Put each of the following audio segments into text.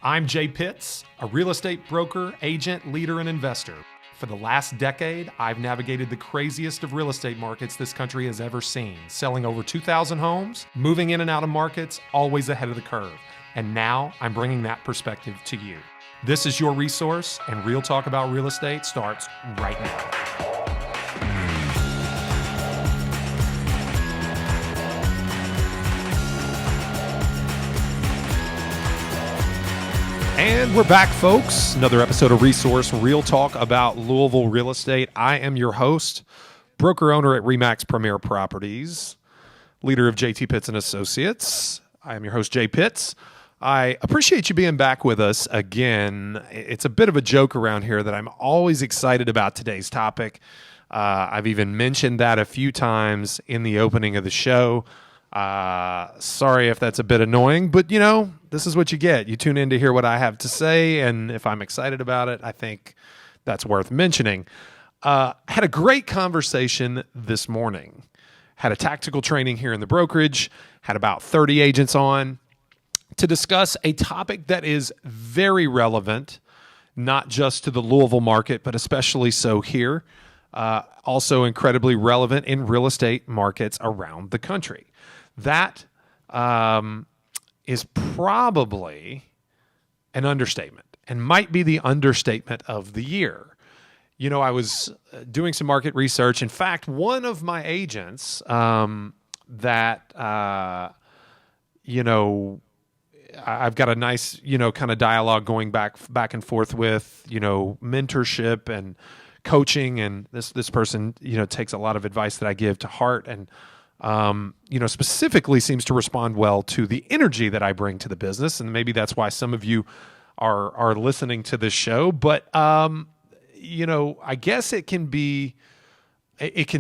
I'm Jay Pitts, a real estate broker, agent, leader, and investor. For the last decade, I've navigated the craziest of real estate markets this country has ever seen, selling over 2,000 homes, moving in and out of markets, always ahead of the curve. And now I'm bringing that perspective to you. This is your resource, and Real Talk About Real Estate starts right now. And we're back, folks. Another episode of Resource, Real Talk About Louisville Real Estate. I am your host, broker-owner at RE/MAX Premier Properties, leader of JT Pitts & Associates. I am your host, Jay Pitts. I appreciate you being back with us again. It's a bit of a joke around here that I'm always excited about today's topic. I've even mentioned that a few times in the opening of the show. Sorry if that's a bit annoying, but you know, this is what you get. You tune in to hear what I have to say, and if I'm excited about it, I think that's worth mentioning. Had a great conversation this morning. Had a tactical training here in the brokerage, had about 30 agents on to discuss a topic that is very relevant, not just to the Louisville market, but especially so here. Also incredibly relevant in real estate markets around the country. That is probably an understatement and might be the understatement of the year. You know, I was doing some market research. In fact, one of my agents that, I've got a nice, kind of dialogue going back and forth with, mentorship and coaching. And this person, takes a lot of advice that I give to heart and, specifically seems to respond well to the energy that I bring to the business. And maybe that's why some of you are listening to this show. But, I guess it can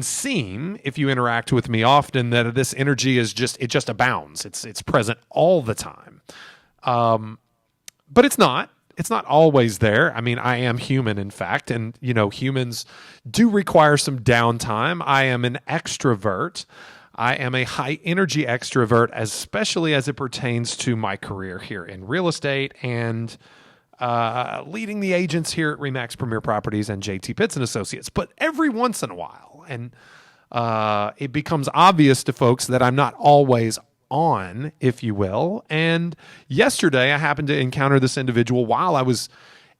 seem, if you interact with me often, that this energy is just abounds. It's present all the time. But it's not. It's not always there. I mean, I am human, in fact, and, humans do require some downtime. I am an extrovert. I am a high-energy extrovert, especially as it pertains to my career here in real estate and leading the agents here at RE/MAX Premier Properties and JT Pitts & Associates. But every once in a while, and it becomes obvious to folks that I'm not always on, if you will. And yesterday, I happened to encounter this individual while I was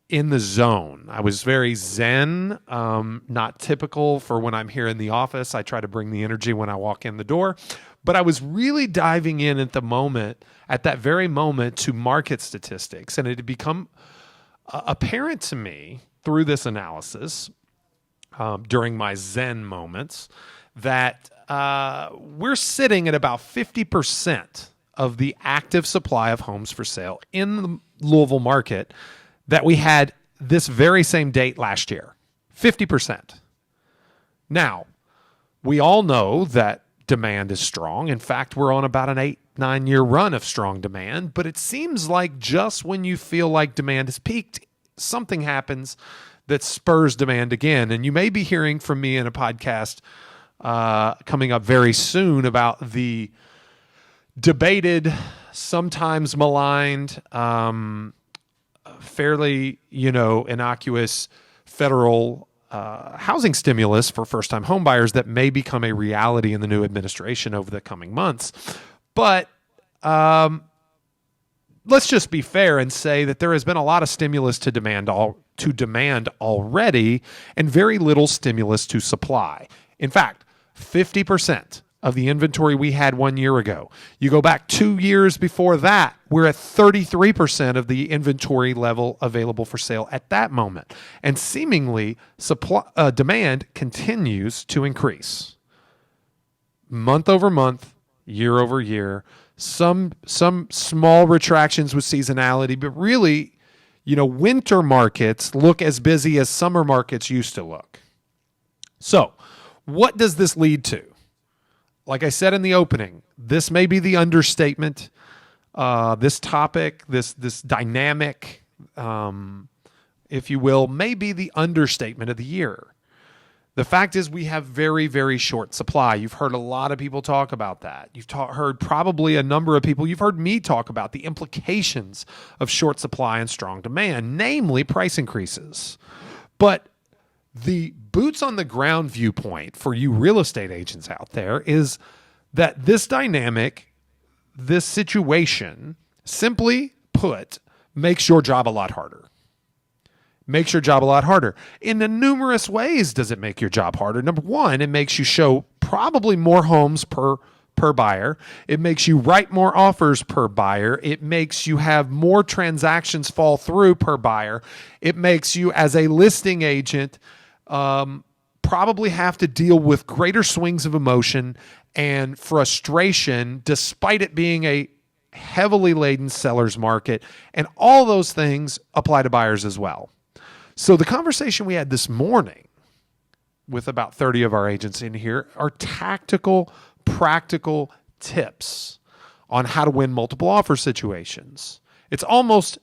in the zone. I was very zen, not typical for when I'm here in the office. I try to bring the energy when I walk in the door, but I was really diving in at that very moment, to market statistics. And it had become apparent to me through this analysis during my zen moments that we're sitting at about 50% of the active supply of homes for sale in the Louisville market that we had this very same date last year. 50%. Now, we all know that demand is strong. In fact, we're on about an 8-9 year run of strong demand, but it seems like just when you feel like demand has peaked, something happens that spurs demand again. And you may be hearing from me in a podcast coming up very soon about the debated, sometimes maligned, fairly, innocuous federal housing stimulus for first-time homebuyers that may become a reality in the new administration over the coming months. But let's just be fair and say that there has been a lot of stimulus to demand already, and very little stimulus to supply. In fact, 50% of the inventory we had 1 year ago. You go back 2 years before that, we're at 33% of the inventory level available for sale at that moment. And seemingly, demand continues to increase. Month over month, year over year. Some small retractions with seasonality, but really, winter markets look as busy as summer markets used to look. So, what does this lead to? Like I said in the opening, this may be the understatement. This topic, this dynamic, if you will, may be the understatement of the year. The fact is we have very, very short supply. You've heard a lot of people talk about that. You've heard probably a number of people. You've heard me talk about the implications of short supply and strong demand, namely price increases. But the boots on the ground viewpoint for you real estate agents out there is that this dynamic, this situation, simply put, makes your job a lot harder. Makes your job a lot harder. In the numerous ways does it make your job harder. Number one, it makes you show probably more homes per buyer. It makes you write more offers per buyer. It makes you have more transactions fall through per buyer. It makes you, as a listing agent, probably have to deal with greater swings of emotion and frustration, despite it being a heavily laden seller's market. And all those things apply to buyers as well. So the conversation we had this morning with about 30 of our agents in here are tactical, practical tips on how to win multiple offer situations. It's almost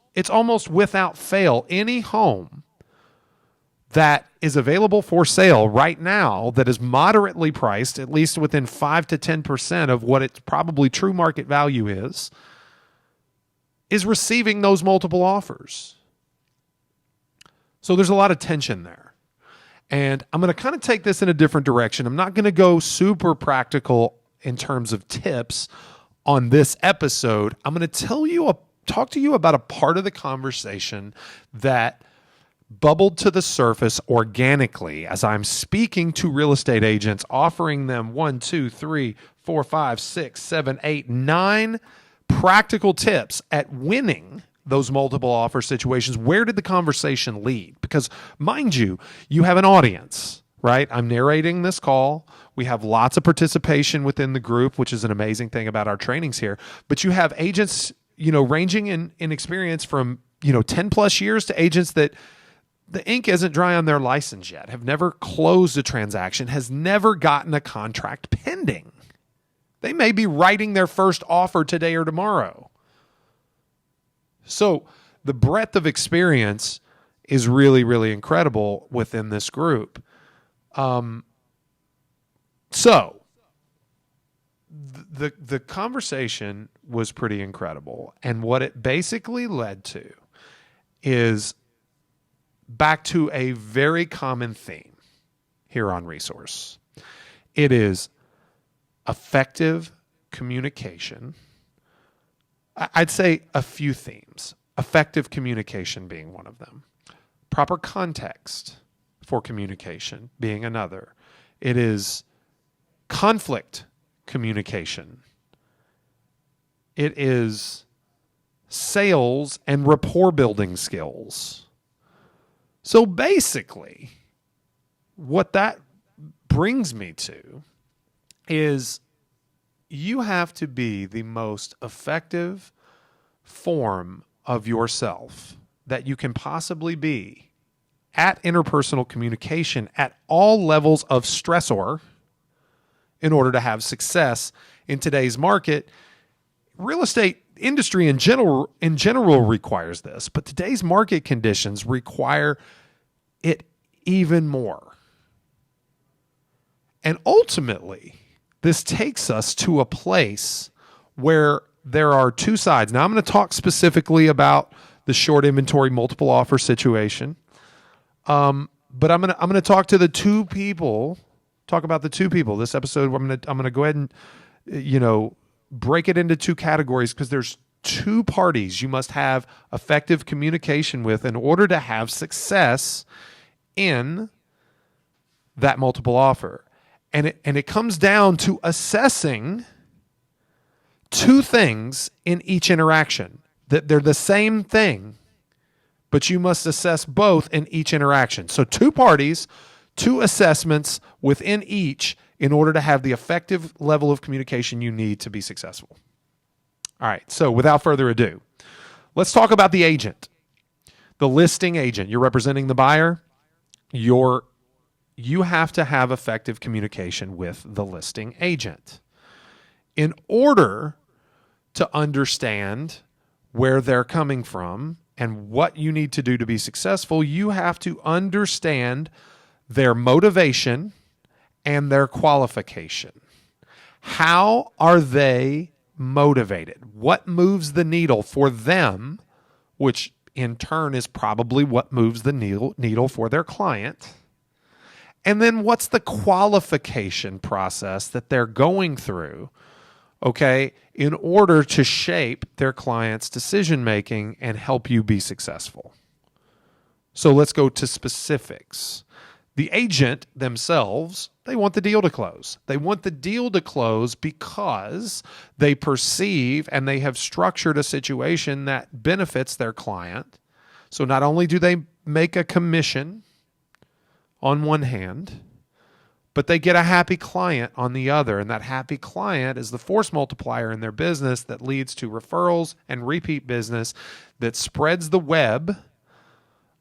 without fail, any home that is available for sale right now that is moderately priced, at least within 5 to 10% of what its probably true market value is receiving those multiple offers. So there's a lot of tension there. And I'm going to kind of take this in a different direction. I'm not going to go super practical in terms of tips on this episode. I'm going to talk to you about a part of the conversation that bubbled to the surface organically as I'm speaking to real estate agents, offering them 1, 2, 3, 4, 5, 6, 7, 8, 9 practical tips at winning those multiple offer situations. Where did the conversation lead? Because mind you, you have an audience, right? I'm narrating this call. We have lots of participation within the group, which is an amazing thing about our trainings here. But you have agents, ranging in experience from, 10 plus years to agents that the ink isn't dry on their license yet, have never closed a transaction, has never gotten a contract pending. They may be writing their first offer today or tomorrow. So the breadth of experience is really, really incredible within this group. So the conversation was pretty incredible. And what it basically led to is back to a very common theme here on Resource. It is effective communication. I'd say a few themes, effective communication being one of them, proper context for communication being another. It is conflict communication. It is sales and rapport building skills. So basically, what that brings me to is you have to be the most effective form of yourself that you can possibly be at interpersonal communication at all levels of stressor in order to have success in today's market. Real estate industry in general requires this, but today's market conditions require it even more. And ultimately, this takes us to a place where there are two sides. Now, I'm going to talk specifically about the short inventory multiple offer situation, but I'm going to talk to the two people. Talk about the two people. This episode, I'm going to go ahead and break it into two categories because there's two parties you must have effective communication with in order to have success in that multiple offer. And it comes down to assessing two things in each interaction. That they're the same thing, but you must assess both in each interaction. So two parties, two assessments within each in order to have the effective level of communication you need to be successful. All right, so without further ado, let's talk about the agent, the listing agent. You're representing the buyer. You have to have effective communication with the listing agent in order to understand where they're coming from and what you need to do to be successful. You have to understand their motivation, and their qualification. How are they motivated? What moves the needle for them, which in turn is probably what moves the needle for their client? And then what's the qualification process that they're going through, okay, in order to shape their client's decision-making and help you be successful? So let's go to specifics. The agent themselves, they want the deal to close. They want the deal to close because they perceive and they have structured a situation that benefits their client. So not only do they make a commission on one hand, but they get a happy client on the other. And that happy client is the force multiplier in their business that leads to referrals and repeat business that spreads the web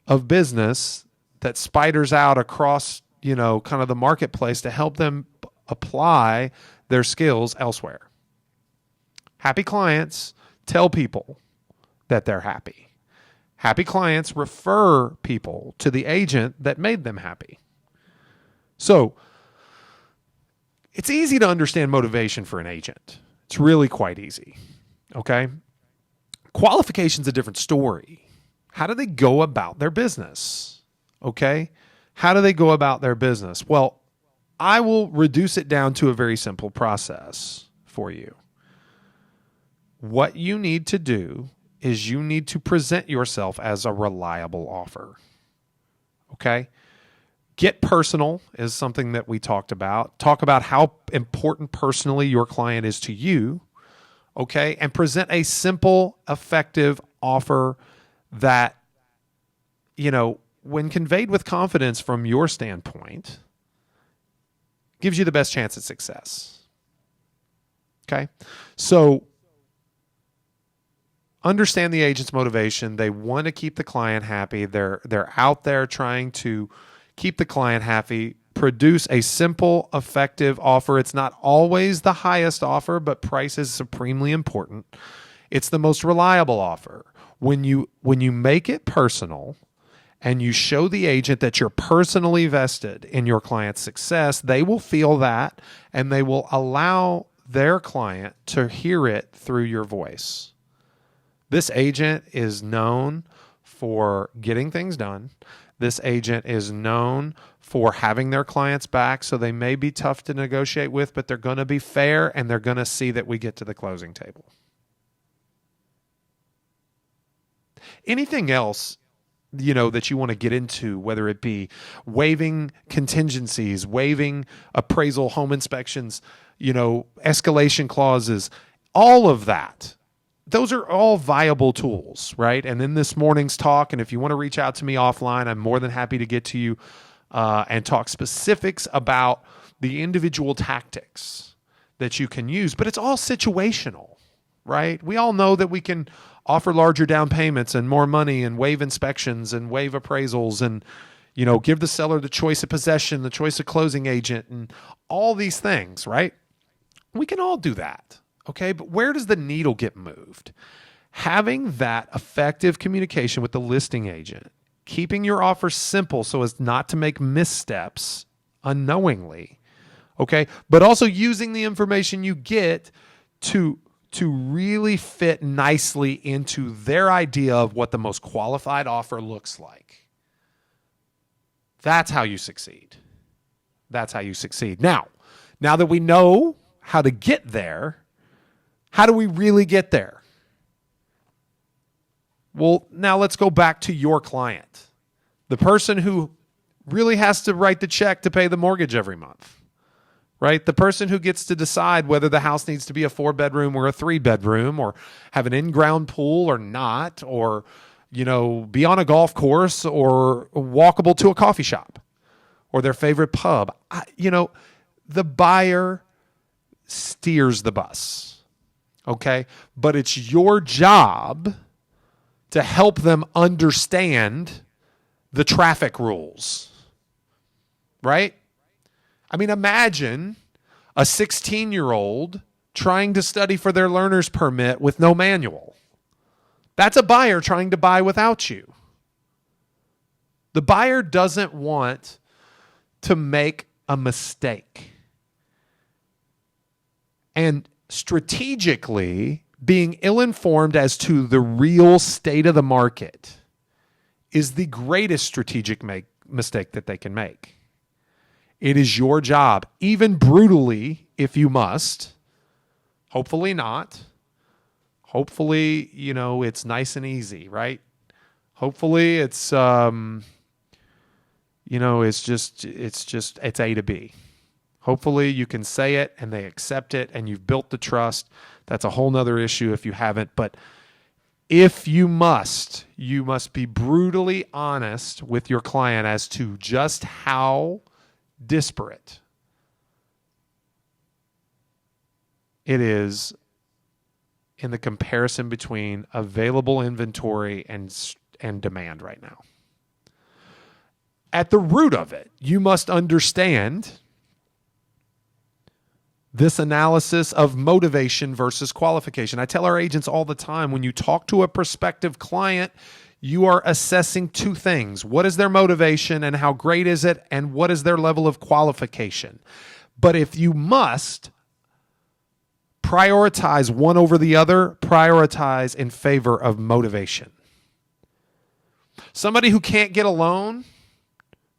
of business that spiders out across, kind of the marketplace to help them apply their skills elsewhere. Happy clients tell people that they're happy. Happy clients refer people to the agent that made them happy. So it's easy to understand motivation for an agent. It's really quite easy. Okay? Qualification's a different story. How do they go about their business? Okay? How do they go about their business? Well, I will reduce it down to a very simple process for you. What you need to do is you need to present yourself as a reliable offer. Okay? Get personal is something that we talked about. Talk about how important personally your client is to you. Okay? And present a simple, effective offer that, when conveyed with confidence from your standpoint, gives you the best chance at success. Okay? So understand the agent's motivation. They want to keep the client happy. They're out there trying to keep the client happy. Produce a simple, effective offer. It's not always the highest offer, but price is supremely important. It's the most reliable offer. When you make it personal and you show the agent that you're personally vested in your client's success, they will feel that and they will allow their client to hear it through your voice. This agent is known for getting things done. This agent is known for having their clients back, so they may be tough to negotiate with, but they're going to be fair and they're going to see that we get to the closing table. Anything else, that you want to get into, whether it be waiving contingencies, waiving appraisal, home inspections, escalation clauses, all of that. Those are all viable tools, right? And in this morning's talk, and if you want to reach out to me offline, I'm more than happy to get to you and talk specifics about the individual tactics that you can use. But it's all situational, right? We all know that we can offer larger down payments and more money and waive inspections and waive appraisals and, give the seller the choice of possession, the choice of closing agent, and all these things, right? We can all do that. Okay, but where does the needle get moved? Having that effective communication with the listing agent, keeping your offer simple so as not to make missteps unknowingly, okay, but also using the information you get to really fit nicely into their idea of what the most qualified offer looks like. That's how you succeed. That's how you succeed. Now that we know how to get there, how do we really get there? Well, now let's go back to your client, the person who really has to write the check to pay the mortgage every month, right? The person who gets to decide whether the house needs to be a 4-bedroom or a 3-bedroom or have an in-ground pool or not, or, be on a golf course or walkable to a coffee shop or their favorite pub. The buyer steers the bus. Okay, but it's your job to help them understand the traffic rules, right? I mean, imagine a 16-year-old trying to study for their learner's permit with no manual. That's a buyer trying to buy without you. The buyer doesn't want to make a mistake. And strategically, being ill-informed as to the real state of the market is the greatest strategic mistake that they can make. It is your job, even brutally, if you must. Hopefully not. Hopefully, it's nice and easy, right? Hopefully it's, it's A to B. Hopefully you can say it and they accept it and you've built the trust. That's a whole nother issue if you haven't. But if you must be brutally honest with your client as to just how disparate it is in the comparison between available inventory and demand right now. At the root of it, you must understand this analysis of motivation versus qualification. I tell our agents all the time, when you talk to a prospective client, you are assessing two things. What is their motivation and how great is it? And what is their level of qualification? But if you must prioritize one over the other, prioritize in favor of motivation. Somebody who can't get a loan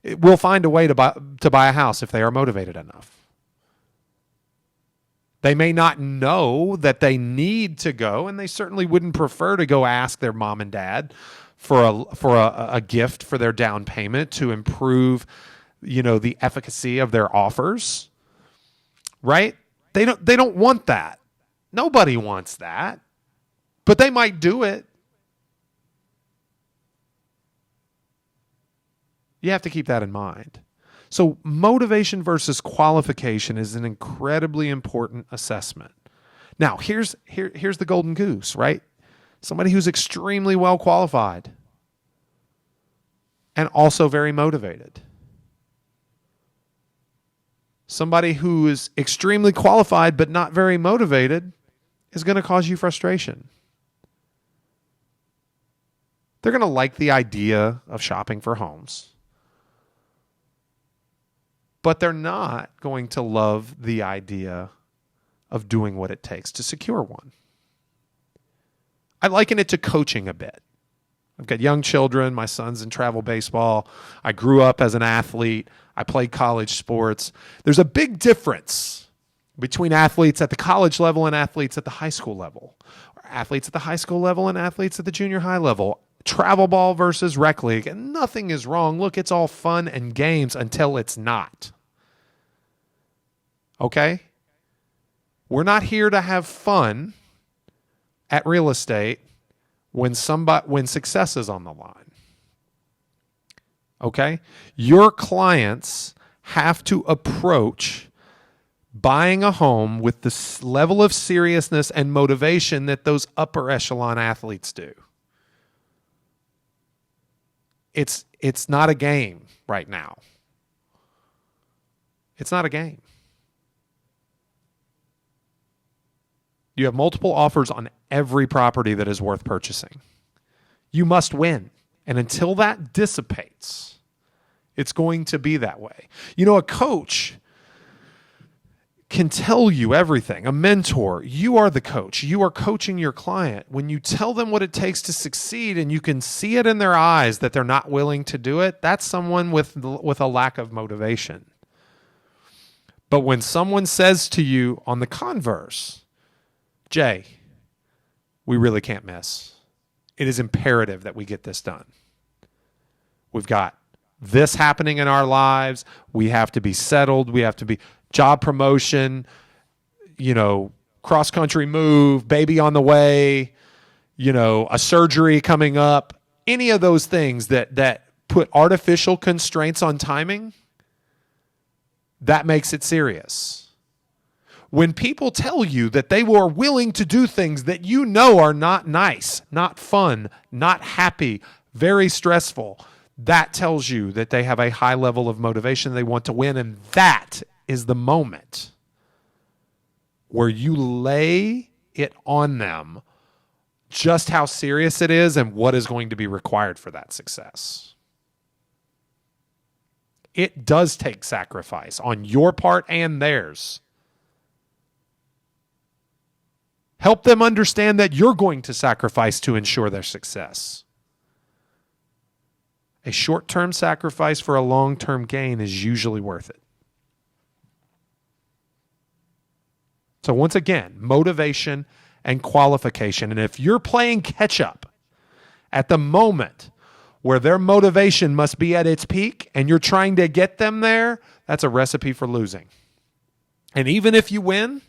will find a way to buy a house if they are motivated enough. They may not know that they need to go, and they certainly wouldn't prefer to go ask their mom and dad for a gift for their down payment to improve, the efficacy of their offers. Right? They don't want that. Nobody wants that. But they might do it. You have to keep that in mind. So motivation versus qualification is an incredibly important assessment. Now, here's the golden goose, right? Somebody who's extremely well qualified and also very motivated. Somebody who is extremely qualified but not very motivated is going to cause you frustration. They're going to like the idea of shopping for homes, but they're not going to love the idea of doing what it takes to secure one. I liken it to coaching a bit. I've got young children. My son's in travel baseball. I grew up as an athlete. I played college sports. There's a big difference between athletes at the college level and athletes at the high school level, or athletes at the high school level and athletes at the junior high level. Travel ball versus rec league, and nothing is wrong. Look, it's all fun and games until it's not. Okay? We're not here to have fun at real estate when success is on the line. Okay? Your clients have to approach buying a home with the level of seriousness and motivation that those upper echelon athletes do. It's not a game right now. It's not a game. You have multiple offers on every property that is worth purchasing. You must win. And until that dissipates, it's going to be that way. A coach can tell you everything. A mentor, you are the coach. You are coaching your client. When you tell them what it takes to succeed and you can see it in their eyes that they're not willing to do it, that's someone with a lack of motivation. But when someone says to you on the converse, Jay, we really can't miss. It is imperative that we get this done. We've got this happening in our lives. We have to be settled. We have to be job promotion, cross-country move, baby on the way, a surgery coming up. Any of those things that put artificial constraints on timing, that makes it serious. When people tell you that they were willing to do things that are not nice, not fun, not happy, very stressful, that tells you that they have a high level of motivation. They want to win, and that is the moment where you lay it on them just how serious it is and what is going to be required for that success. It does take sacrifice on your part and theirs. Help them understand that you're going to sacrifice to ensure their success. A short-term sacrifice for a long-term gain is usually worth it. So once again, motivation and qualification. And if you're playing catch-up at the moment where their motivation must be at its peak and you're trying to get them there, that's a recipe for losing. And even if you win,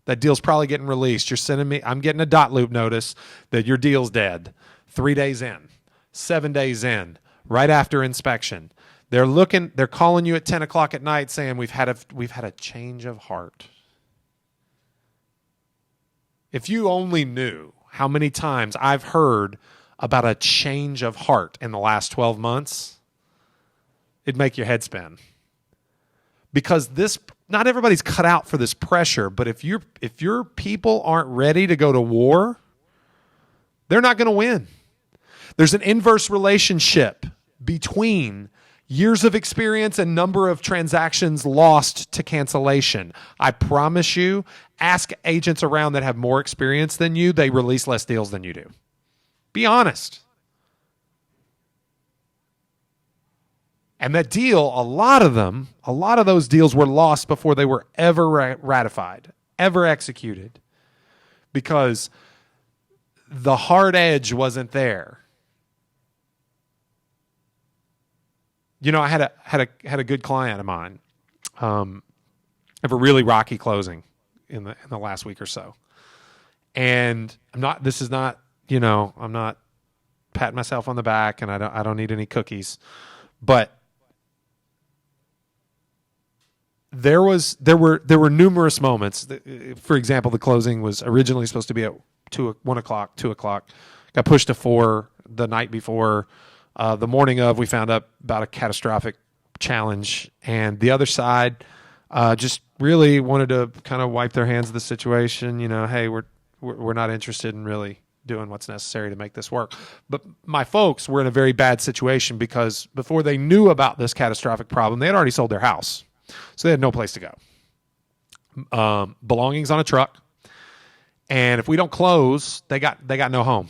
that deal's probably getting released. I'm getting a dot loop notice that your deal's dead 3 days in, 7 days in, right after inspection. They're calling you at 10 o'clock at night saying we've had a change of heart. If you only knew how many times I've heard about a change of heart in the last 12 months, it'd make your head spin. Because not everybody's cut out for this pressure, but if your people aren't ready to go to war, they're not going to win. There's an inverse relationship between years of experience and number of transactions lost to cancellation. I promise you, ask agents around that have more experience than you, they release less deals than you do. Be honest. And that deal, a lot of those deals were lost before they were ever ratified, ever executed, because the hard edge wasn't there. You know, I had a good client of mine have a really rocky closing in the last week or so, and I'm not patting myself on the back, and I don't need any cookies, but there were numerous moments. For example, the closing was originally supposed to be at 2 o'clock, got pushed to 4 the night before. The morning of, we found out about a catastrophic challenge, and the other side just really wanted to kind of wipe their hands of the situation. You know, hey, we're not interested in really doing what's necessary to make this work. But my folks were in a very bad situation because before they knew about this catastrophic problem, they had already sold their house, so they had no place to go. Belongings on a truck, and if we don't close, they got no home.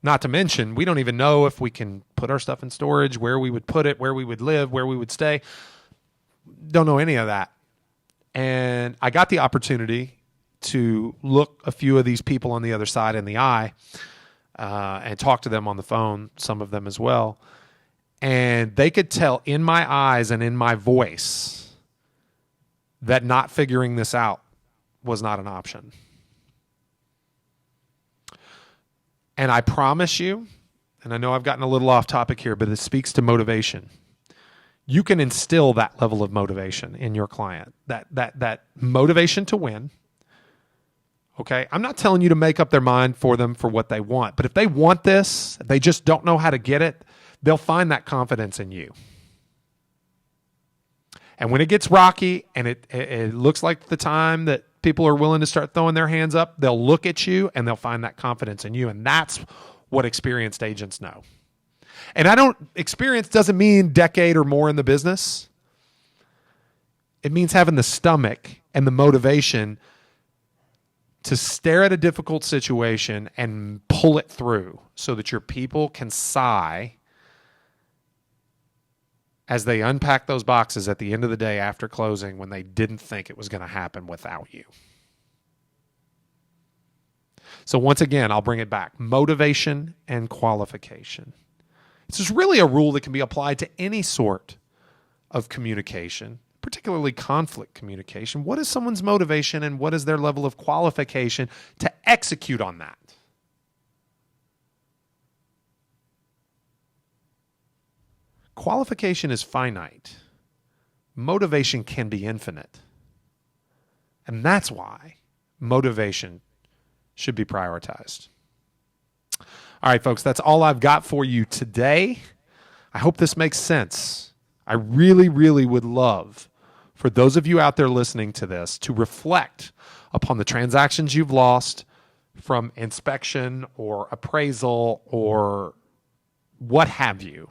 Not to mention, we don't even know if we can put our stuff in storage, where we would put it, where we would live, where we would stay. Don't know any of that. And I got the opportunity to look a few of these people on the other side in the eye and talk to them on the phone, some of them as well. And they could tell in my eyes and in my voice that not figuring this out was not an option. And I promise you, and I know I've gotten a little off topic here, but it speaks to motivation. You can instill that level of motivation in your client, that motivation to win. Okay, I'm not telling you to make up their mind for them for what they want, but if they want this, they just don't know how to get it, they'll find that confidence in you. And when it gets rocky and it looks like the time that people are willing to start throwing their hands up, they'll look at you and they'll find that confidence in you. And that's what experienced agents know. And experience doesn't mean decade or more in the business. It means having the stomach and the motivation to stare at a difficult situation and pull it through so that your people can sigh as they unpack those boxes at the end of the day after closing when they didn't think it was going to happen without you. So once again, I'll bring it back. Motivation and qualification. This is really a rule that can be applied to any sort of communication, particularly conflict communication. What is someone's motivation and what is their level of qualification to execute on that? Qualification is finite. Motivation can be infinite. And that's why motivation should be prioritized. All right, folks, that's all I've got for you today. I hope this makes sense. I really, really would love for those of you out there listening to this to reflect upon the transactions you've lost from inspection or appraisal or what have you.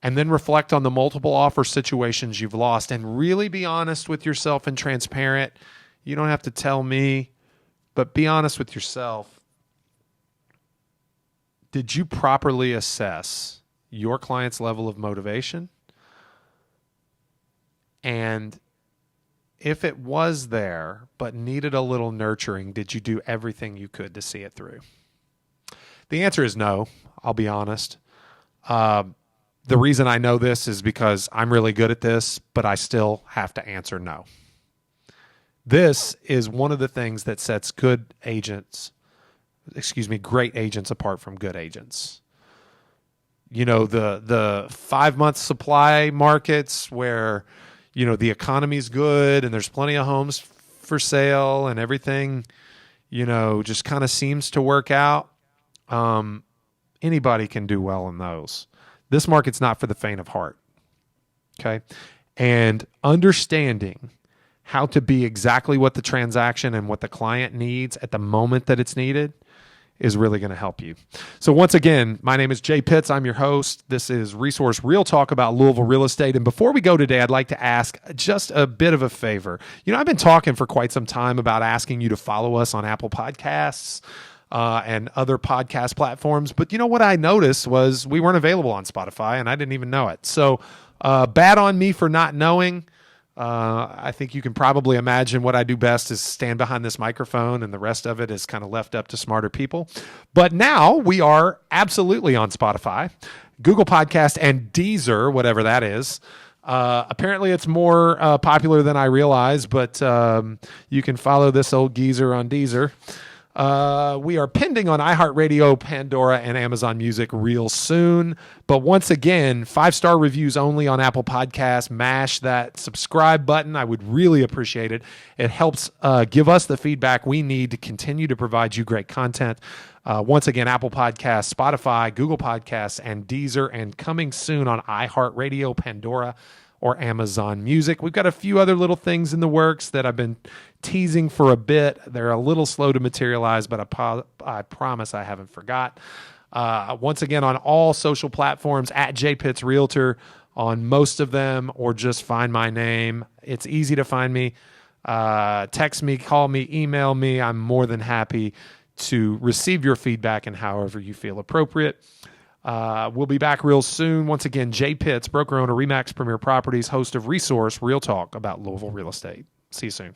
and then reflect on the multiple offer situations you've lost and really be honest with yourself and transparent. You don't have to tell me, but be honest with yourself. Did you properly assess your client's level of motivation? And if it was there but needed a little nurturing, did you do everything you could to see it through? The answer is no, I'll be honest. The reason I know this is because I'm really good at this, but I still have to answer no. This is one of the things that sets great agents apart from good agents. You know, the 5-month supply markets where, you know, the economy's good and there's plenty of homes for sale and everything, you know, just kind of seems to work out. Anybody can do well in those. This market's not for the faint of heart. Okay. And understanding how to be exactly what the transaction and what the client needs at the moment that it's needed is really going to help you. So once again, my name is Jay Pitts. I'm your host. This is Resource Real Talk about Louisville real estate. And before we go today, I'd like to ask just a bit of a favor. You know, I've been talking for quite some time about asking you to follow us on Apple Podcasts, and other podcast platforms. But you know what I noticed was we weren't available on Spotify, and I didn't even know it. So bad on me for not knowing. I think you can probably imagine what I do best is stand behind this microphone, and the rest of it is kind of left up to smarter people. But now we are absolutely on Spotify, Google Podcast, and Deezer, whatever that is. Apparently it's more popular than I realized, but you can follow this old geezer on Deezer. We are pending on iHeartRadio, Pandora, and Amazon Music real soon. But once again, 5-star reviews only on Apple Podcasts. Mash that subscribe button. I would really appreciate it. It helps give us the feedback we need to continue to provide you great content. Once again, Apple Podcasts, Spotify, Google Podcasts, and Deezer, and coming soon on iHeartRadio, Pandora, or Amazon Music. We've got a few other little things in the works that I've been teasing for a bit. They're a little slow to materialize, but I promise I haven't forgot. Once again, on all social platforms, at JPitts Realtor on most of them, or just find my name. It's easy to find me. Text me, call me, email me. I'm more than happy to receive your feedback in however you feel appropriate. We'll be back real soon. Once again, Jay Pitts, broker owner, Remax Premier Properties, host of Resource Real Talk about Louisville real estate. See you soon.